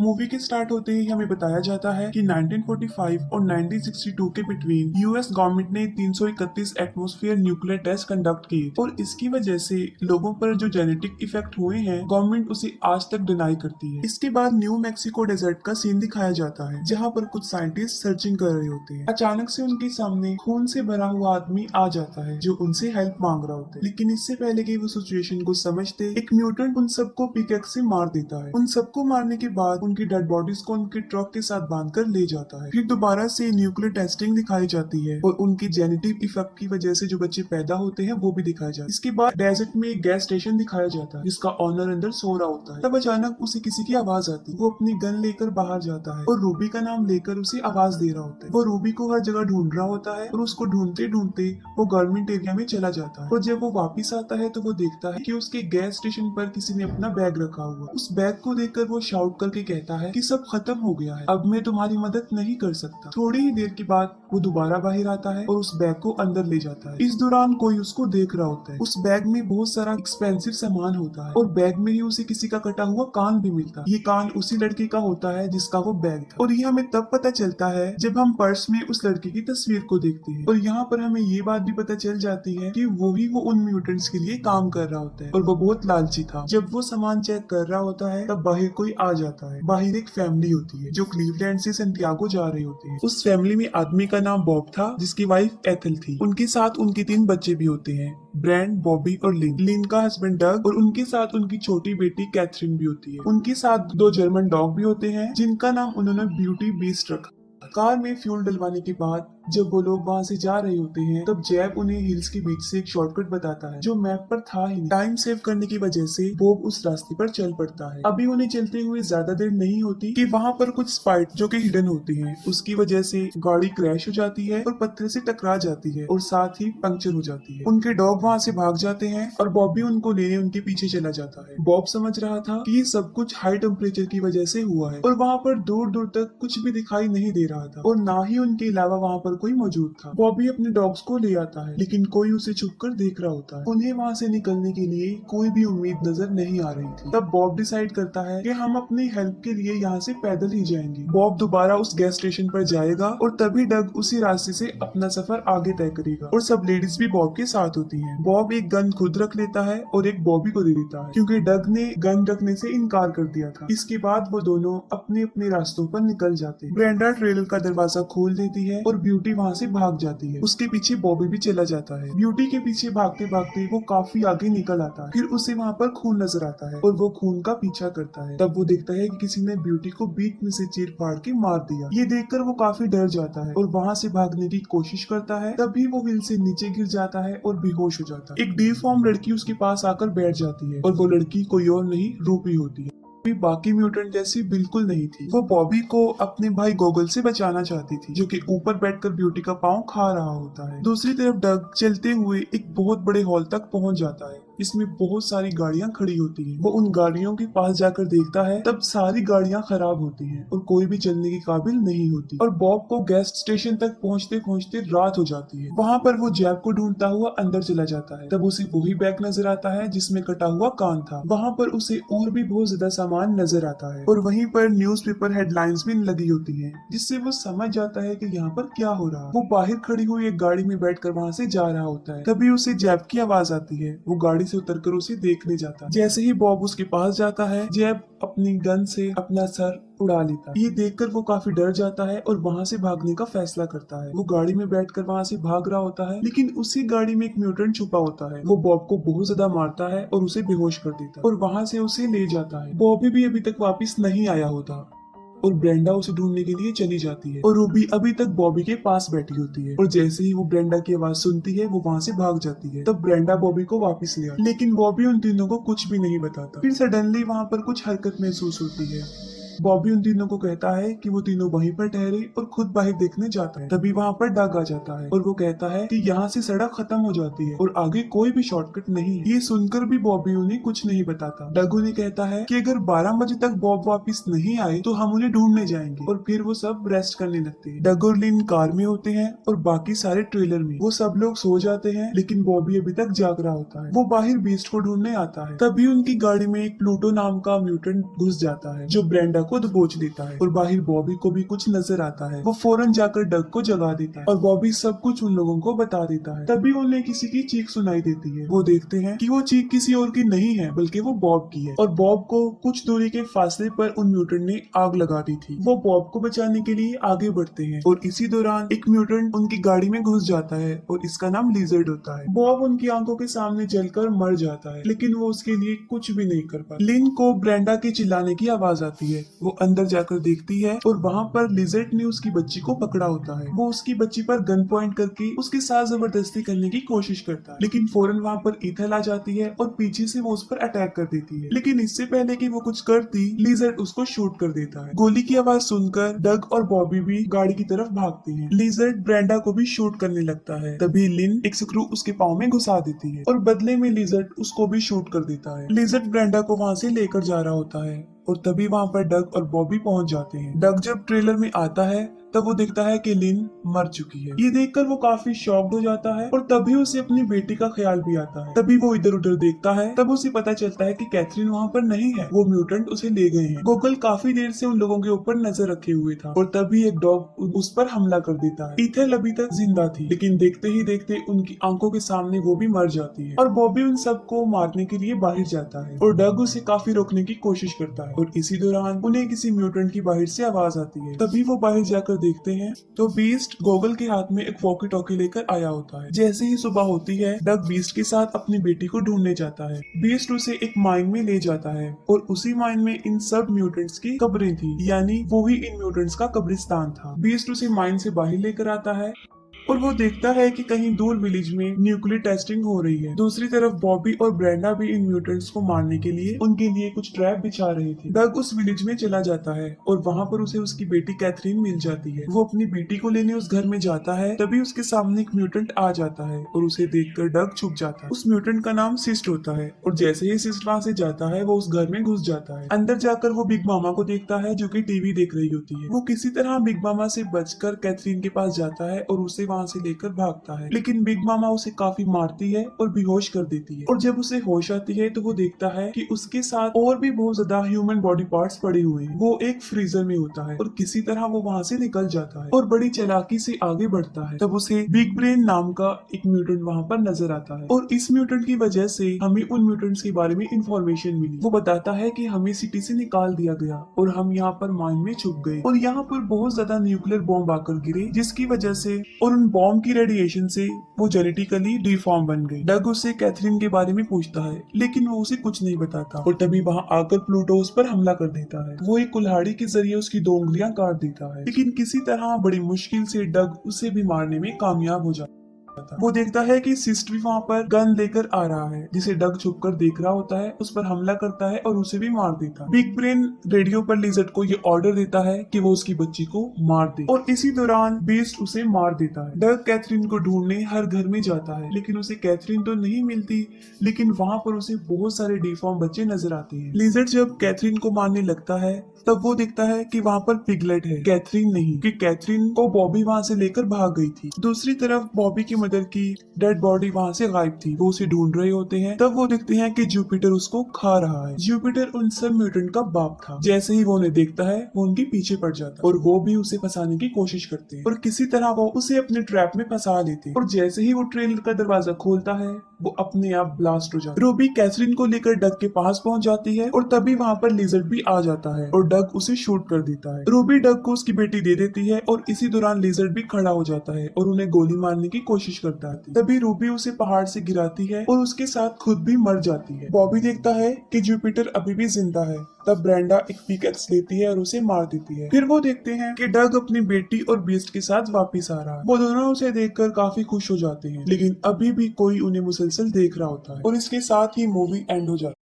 Movie के start होते ही हमें बताया जाता है कि 1945 और 1962 के बिटवीन यूएस गवर्नमेंट ने 331 एटमॉस्फेयर न्यूक्लियर टेस्ट कंडक्ट किए और इसकी वजह से लोगों पर जो जेनेटिक इफेक्ट हुए हैं गवर्नमेंट उसे आज तक डिनाई करती है। इसके बाद न्यू मैक्सिको डेजर्ट का सीन दिखाया जाता है जहाँ पर कुछ साइंटिस्ट सर्चिंग कर रहे होते हैं। अचानक से उनके सामने खून से भरा हुआ आदमी आ जाता है जो उनसे हेल्प मांग रहा होता है, लेकिन इससे पहले कि वो सिचुएशन को समझते एक म्यूटेंट उन सबको पिकेक्स से मार देता है। उन सबको मारने के बाद उनकी डेड बॉडीज को उनके ट्रक के साथ बांधकर ले जाता है। फिर दोबारा से न्यूक्लियर टेस्टिंग दिखाई जाती है और उनकी जेनेटिक इफेक्ट की वजह से जो बच्चे पैदा होते हैं वो भी दिखाया जाता है। इसके बाद डेजर्ट में एक गैस स्टेशन दिखाया जाता है जिसका ऑनर अंदर सो रहा होता है। तब अचानक उसे किसी की आवाज आती है। वो अपनी गन लेकर बाहर जाता है और रूबी का नाम लेकर उसे आवाज दे रहा होता है। वो रूबी को हर जगह ढूंढ रहा होता है और उसको ढूंढते ढूंढते वो गवर्नमेंट एरिया में चला जाता है। और जब वो वापिस आता है तो वो देखता है कि उसके गैस स्टेशन पर किसी ने अपना बैग रखा हुआ। उस बैग को देखकर वो शाउट करके कहता है कि सब खत्म हो गया है, अब मैं तुम्हारी मदद नहीं कर सकता। थोड़ी ही देर के बाद वो दोबारा बाहर आता है और उस बैग को अंदर ले जाता है। इस दौरान कोई उसको देख रहा होता है। उस बैग में बहुत सारा एक्सपेंसिव सामान होता है और बैग में ही उसे किसी का कटा हुआ कान भी मिलता है। ये कान उसी लड़के का होता है जिसका वो बैग था। और ये हमें तब पता चलता है जब हम पर्स में उस लड़के की तस्वीर को देखते हैं। और यहाँ पर हमें ये बात भी पता चल जाती है कि वो उन म्यूटेंट्स के लिए काम कर रहा होता है और वो बहुत लालची था। जब वो सामान चेक कर रहा होता है तब बाहर कोई आ जाता है। बाहर एक फैमिली होती है जो क्लीवलैंड से सैंटियागो जा रहे होते हैं। उस फैमिली में आदमी का नाम बॉब था जिसकी वाइफ एथल थी। उनके साथ उनके 3 बच्चे भी होते हैं, ब्रैंड, बॉबी और लिन। लिन का हस्बैंड डग और उनके साथ उनकी छोटी बेटी कैथरीन भी होती है। उनके साथ 2 जर्मन डॉग भी होते हैं जिनका नाम उन्होंने ब्यूटी बीस्ट रखा। कार में फ्यूल डलवाने के बाद जब वो लोग वहाँ से जा रहे होते हैं तब जैब उन्हें हिल्स के बीच से एक शॉर्टकट बताता है जो मैप पर था ही नहीं। टाइम सेव करने की वजह से बॉब उस रास्ते पर चल पड़ता है। अभी उन्हें चलते हुए ज्यादा देर नहीं होती कि वहाँ पर कुछ स्पाइट जो कि हिडन होती हैं, उसकी वजह से गाड़ी क्रैश हो जाती है और पत्थर से टकरा जाती है और साथ ही पंक्चर हो जाती है। उनके डॉग वहाँ से भाग जाते हैं और बॉब भी उनको लेने उनके पीछे चला जाता है। बॉब समझ रहा था कि ये सब कुछ हाई टेम्परेचर की वजह से हुआ है और वहाँ पर दूर दूर तक कुछ भी दिखाई नहीं दे रहा था और ना ही उनके अलावा वहाँ पर कोई मौजूद था। बॉबी अपने डॉग्स को ले आता है लेकिन कोई उसे छुपकर देख रहा होता है। उन्हें वहाँ से निकलने के लिए कोई भी उम्मीद नजर नहीं आ रही थी। तब बॉब डिसाइड करता है कि हम अपनी हेल्प के लिए यहाँ से पैदल ही जाएंगे। बॉब दोबारा उस गैस स्टेशन पर जाएगा और तभी डग उसी रास्ते से अपना सफर आगे तय करेगा और सब लेडीज भी बॉब के साथ होती हैं। बॉब एक गन खुद रख लेता है और एक बॉबी को दे देता है क्योंकि डग ने गन रखने से इनकार कर दिया था। इसके बाद वो दोनों अपने अपने रास्तों पर निकल जाते हैं। ब्रेंडा ट्रेलर का दरवाजा खोल देती है और ब्यूटी वहाँ से भाग जाती है। उसके पीछे बॉबी भी चला जाता है। ब्यूटी के पीछे भागते भागते वो काफी आगे निकल आता है। फिर उसे वहाँ पर खून नजर आता है और वो खून का पीछा करता है। तब वो देखता है कि किसी ने ब्यूटी को बीच में से चीर फाड़ के मार दिया। ये देखकर वो काफी डर जाता है और वहाँ से भागने की कोशिश करता है। तभी वो हिल से नीचे गिर जाता है और बेहोश हो जाता है। एक डिफॉर्म लड़की उसके पास आकर बैठ जाती है और वो लड़की कोई और नहीं रूपी होती है। भी बाकी म्यूटेंट जैसी बिल्कुल नहीं थी। वो बॉबी को अपने भाई गोगल से बचाना चाहती थी जो कि ऊपर बैठकर ब्यूटी का पाँव खा रहा होता है। दूसरी तरफ डग चलते हुए एक बहुत बड़े हॉल तक पहुंच जाता है। इसमें बहुत सारी गाड़ियां खड़ी होती हैं। वो उन गाड़ियों के पास जाकर देखता है तब सारी गाड़ियां खराब होती हैं और कोई भी चलने के काबिल नहीं होती और बॉब को गैस स्टेशन तक पहुंचते पहुंचते रात हो जाती है। वहां पर वो जैब को ढूंढता हुआ अंदर चला जाता है। तब उसे वही बैग नजर आता है जिसमें कटा हुआ कान था। वहां पर उसे और भी बहुत ज्यादा सामान नजर आता है और वहीं पर न्यूज़पेपर हेडलाइंस भी लगी होती हैं जिससे वो समझ जाता है कि यहाँ पर क्या हो रहा है। वो बाहर खड़ी हुई एक गाड़ी में बैठकर वहाँ से जा रहा होता है। तभी उसे जैब की आवाज आती है। वो गाड़ी से उतरकर उसे देखने जाता है। जैसे ही बॉब उसके पास जाता है जैब अपनी गन से अपना सर उड़ा लेता है। ये देखकर वो काफी डर जाता है और वहाँ से भागने का फैसला करता है। वो गाड़ी में बैठकर वहाँ से भाग रहा होता है लेकिन उसी गाड़ी में एक म्यूटेंट छुपा होता है। वो बॉब को बहुत ज्यादा मारता है और उसे बेहोश कर देता है और वहाँ से उसे ले जाता है। बॉबी भी अभी तक वापस नहीं आया होता और ब्रेंडा उसे ढूंढने के लिए चली जाती है और रूबी अभी तक बॉबी के पास बैठी होती है और जैसे ही वो ब्रेंडा की आवाज सुनती है वो वहाँ से भाग जाती है। तब ब्रेंडा बॉबी को वापस ले आती है लेकिन बॉबी उन तीनों को कुछ भी नहीं बताता। फिर सडनली वहाँ पर कुछ हरकत महसूस होती है। बॉबी उन तीनों को कहता है कि वो तीनों वहीं पर ठहरे और खुद बाहर देखने जाता है। तभी वहाँ पर डग आ जाता है और वो कहता है कि यहाँ से सड़क खत्म हो जाती है और आगे कोई भी शॉर्टकट नहीं है। ये सुनकर भी बॉबी उन्हें कुछ नहीं बताता। डग उन्हें कहता है कि अगर 12 बजे तक बॉब वापस नहीं आए तो हम उन्हें ढूंढने जाएंगे और फिर वो सब रेस्ट करने लगते हैं। डग और लिन कार में होते हैं और बाकी सारे ट्रेलर में। वो सब लोग सो जाते हैं लेकिन बॉबी अभी तक जाग रहा होता है। वो बाहर बीस्ट को ढूंढने आता है। तभी उनकी गाड़ी में एक प्लूटो नाम का म्यूटेंट घुस जाता है जो ब्रेंडा को दबोच देता है और बाहर बॉबी को भी कुछ नजर आता है। वो फौरन जाकर डग को जगा देता है और बॉबी सब कुछ उन लोगों को बता देता है। तभी उन्हें किसी की चीख सुनाई देती है। वो देखते हैं कि वो चीख किसी और की नहीं है बल्कि वो बॉब की है और बॉब को कुछ दूरी के फासले पर उन म्यूटेंट ने आग लगा दी थी। वो बॉब को बचाने के लिए आगे बढ़ते हैं और इसी दौरान एक म्यूटेंट उनकी गाड़ी में घुस जाता है और इसका नाम लिजर्ड होता है। बॉब उनकी आंखों के सामने जलकर मर जाता है लेकिन वो उसके लिए कुछ भी नहीं कर पाता। लिन को ब्रेंडा के चिल्लाने की आवाज आती है। वो अंदर जाकर देखती है और वहाँ पर लिजर्ड ने उसकी बच्ची को पकड़ा होता है। वो उसकी बच्ची पर गन पॉइंट करके उसके साथ जबरदस्ती करने की कोशिश करता है लेकिन फौरन वहाँ पर ईथल आ जाती है और पीछे से वो उस पर अटैक कर देती है। लेकिन इससे पहले कि वो कुछ करती, लिजर्ड उसको शूट कर देता है। गोली की आवाज सुनकर डग और बॉबी भी गाड़ी की तरफ भागते हैं। लिजर्ड ब्रेंडा को भी शूट करने लगता है। तभी लिन एक स्क्रू उसके पाँव में घुसा देती है और बदले में लिजर्ड उसको भी शूट कर देता है। लिजर्ड ब्रेंडा को वहाँ से लेकर जा रहा होता है और तभी वहाँ पर डग और बॉबी पहुंच जाते हैं। डग जब ट्रेलर में आता है तब वो देखता है कि लिन मर चुकी है। ये देखकर वो काफी शॉक्ड हो जाता है और तभी उसे अपनी बेटी का ख्याल भी आता है। तभी वो इधर उधर देखता है तब उसे पता चलता है कि कैथरीन वहाँ पर नहीं है, वो म्यूटेंट उसे ले गए हैं। गोगल काफी देर से उन लोगों के ऊपर नजर रखे हुए था और तभी एक डॉग उस पर हमला कर देता है। ईथल अभी तक जिंदा थी लेकिन देखते ही देखते उनकी आंखों के सामने वो भी मर जाती है और बॉबी उन सबको मारने के लिए बाहर जाता है और डग उसे काफी रोकने की कोशिश करता है और इसी दौरान उन्हें किसी म्यूटेंट की बाहर से आवाज आती है। तभी वो बाहर जाकर देखते हैं तो बीस्ट गोगल के हाथ में एक वॉकी टॉकी लेकर आया होता है। जैसे ही सुबह होती है डग बीस्ट के साथ अपनी बेटी को ढूंढने जाता है। बीस्ट उसे एक माइन में ले जाता है और उसी माइन में इन सब म्यूटेंट्स की कब्रें थी, यानी वो ही इन म्यूटेंट्स का कब्रिस्तान था। बीस्ट उसे माइन से बाहर लेकर आता है और वो देखता है कि कहीं दूर विलेज में न्यूक्लियर टेस्टिंग हो रही है। दूसरी तरफ बॉबी और ब्रेंडा भी इन म्यूटेंट्स को मारने के लिए उनके लिए कुछ ट्रैप बिछा रहे थे। डग उस विलेज में चला जाता है और वहाँ पर उसे उसकी बेटी कैथरीन मिल जाती है। वो अपनी बेटी को लेने उस घर में जाता है तभी उसके सामने एक म्यूटेंट आ जाता है और उसे देखकर डग छुप जाता है। उस म्यूटेंट का नाम सिस्ट होता है और जैसे ही सिस्ट वहाँ से जाता है वो उस घर में घुस जाता है। अंदर जाकर वो बिग मामा को देखता है जो कि टीवी देख रही होती है। वो किसी तरह बिग मामा से बचकर कैथरीन के पास जाता है और उसे वहाँ से लेकर भागता है लेकिन बिग मामा उसे काफी मारती है और बेहोश कर देती है और जब उसे होश आती है तो वो देखता है कि उसके साथ और भी बहुत ज्यादा ह्यूमन बॉडी पार्ट्स पड़े हुए हैं। वो एक फ्रीजर में होता है और किसी तरह वो वहाँ से निकल जाता है और बड़ी चालाकी से आगे बढ़ता है। तब उसे बिग ब्रेन नाम का एक म्यूटेंट वहाँ पर नजर आता है और इस म्यूटेंट की वजह से हमें उन म्यूटेंट्स के बारे में इंफॉर्मेशन मिली। वो बताता है कि हमें सिटी से निकाल दिया गया और हम यहाँ पर माइन में छुप गए और यहाँ पर बहुत ज्यादा न्यूक्लियर बॉम्ब आकर गिरे जिसकी वजह से और उन बॉम्ब की रेडिएशन से वो जेनेटिकली डिफॉर्म बन गई। डग उससे कैथरीन के बारे में पूछता है लेकिन वो उसे कुछ नहीं बताता और तभी वहाँ आकर प्लूटो उस पर हमला कर देता है। वो एक कुल्हाड़ी के जरिए उसकी 2 उंगलियां काट देता है लेकिन किसी तरह बड़ी मुश्किल से डग उसे भी मारने में कामयाब हो जाता है। वो देखता है कि सिस्ट भी वहाँ पर गन लेकर आ रहा है जिसे डग छुपकर देख रहा होता है, उस पर हमला करता है और उसे भी मार देता है। बिग ब्रेन रेडियो पर लिजर्ड को ये ऑर्डर देता है कि वो उसकी बच्ची को मार दे और इसी दौरान बीस्ट उसे मार देता है। डग कैथरीन को ढूंढने हर घर में जाता है लेकिन उसे कैथरीन तो नहीं मिलती लेकिन वहाँ पर उसे बहुत सारे डिफॉर्म बच्चे नजर आते हैं। लिजर्ड जब कैथरीन को मारने लगता है तब वो देखता है कि वहाँ पर पिगलेट है, कैथरीन नहीं, कि कैथरीन को बॉबी वहाँ से लेकर भाग गई थी। दूसरी तरफ बॉबी की मदर की डेड बॉडी वहाँ से गायब थी। वो उसे ढूंढ रहे होते हैं तब वो देखते हैं कि जुपिटर उसको खा रहा है। जुपिटर उन सब म्यूटेंट का बाप था। जैसे ही वो उन्हें देखता है वो उनके पीछे पड़ जाता है और वो भी उसे फंसाने की कोशिश करते हैं और किसी तरह वो उसे अपने ट्रैप में फंसा लेते हैं और जैसे ही वो ट्रेलर का दरवाजा खोलता है वो अपने आप ब्लास्ट हो जाता है। रूबी कैथरीन को लेकर डग के पास पहुंच जाती है और तभी वहाँ पर लिजर्ड भी आ जाता है और डग उसे शूट कर देता है। रूबी डग को उसकी बेटी दे देती है और इसी दौरान लिजर्ड भी खड़ा हो जाता है और उन्हें गोली मारने की कोशिश करता है। तभी रूबी उसे पहाड़ से गिराती है और उसके साथ खुद भी मर जाती है। बॉबी देखता है कि जुपिटर अभी भी जिंदा है। तब ब्रेंडा एक पिकैक्स लेती है और उसे मार देती है। फिर वो देखते हैं कि डग अपनी बेटी और बीस्ट के साथ वापस आ रहा है। वो दोनों उसे देखकर काफी खुश हो जाते हैं लेकिन अभी भी कोई उन्हें मुसलसल देख रहा होता है और इसके साथ ही मूवी एंड हो जाती है।